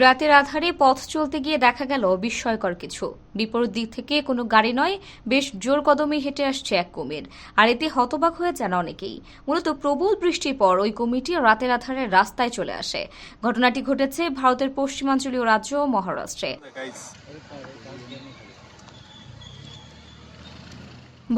রাতের আধারে পথ চলতে গিয়ে দেখা গেল বিস্ময়কর কিছু। বিপরীত দিক থেকে কোনো গাড়ি নয়, বেশ জোর কদমে হেঁটে আসছে এক কুমির। আর এতে হতবাক হয়ে যান অনেকেই। মূলত প্রবল বৃষ্টির পর ওই কুমিরটি রাতের আধারে রাস্তায় চলে আসে। ঘটনাটি ঘটেছে ভারতের পশ্চিমাঞ্চলীয় রাজ্য মহারাষ্ট্রে।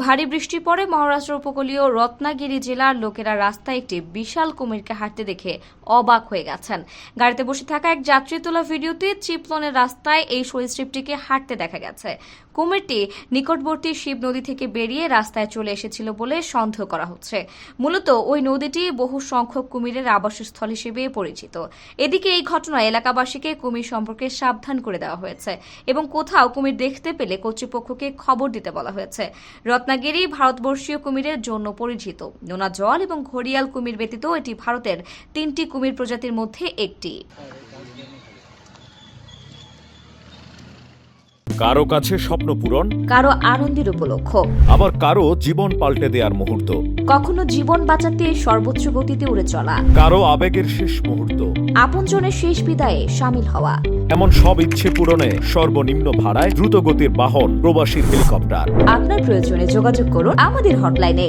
ভারী বৃষ্টির পরে মহারাষ্ট্র উপকূলীয় রত্নাগিরি জেলার লোকেরা রাস্তায় একটি বিশাল কুমিরকে হাঁটতে দেখে অবাক হয়ে গেছেন। গাড়িতে বসে থাকা এক যাত্রী তোলা ভিডিওতে চিপলনের রাস্তায় এই সরীসৃপটিকে হাঁটতে দেখা গেছে। কুমিরটি নিকটবর্তী শিব নদী থেকে বেরিয়ে রাস্তায় চলে এসেছিল বলে সন্দেহ করা হচ্ছে। মূলত ওই নদীটি বহু সংখ্যক কুমিরের আবাসস্থল হিসেবে পরিচিত। এদিকে এই ঘটনায় এলাকাবাসীকে কুমির সম্পর্কে সাবধান করে দেওয়া হয়েছে এবং কোথাও কুমির দেখতে পেলে কর্তৃপক্ষকে খবর দিতে বলা হয়েছে। রত্নাগিরি ভারতবর্ষীয় কুমিরের জন্য পরিচিত। নোনা জল এবং ঘড়িয়াল কুমির ব্যতীত এটি ভারতের 3টি কুমির প্রজাতির মধ্যে একটি। কারো কাছে স্বপ্ন পূরণ, কারো আনন্দের উপলক্ষ, আবার কারো জীবন পাল্টে দেওয়ার মুহূর্ত, কখনো জীবন বাঁচাতে সর্বোচ্চ গতিতে উড়ে চলা, কারো আবেগের শেষ মুহূর্ত, আপনজনের শেষ বিদায়ে শামিল হওয়া। এমন সব ইচ্ছে পূরণে সর্বনিম্ন ভাড়ায় দ্রুতগতির বাহন প্রবাসী হেলিকপ্টার। আপনার প্রয়োজনে যোগাযোগ করুন আমাদের হটলাইনে।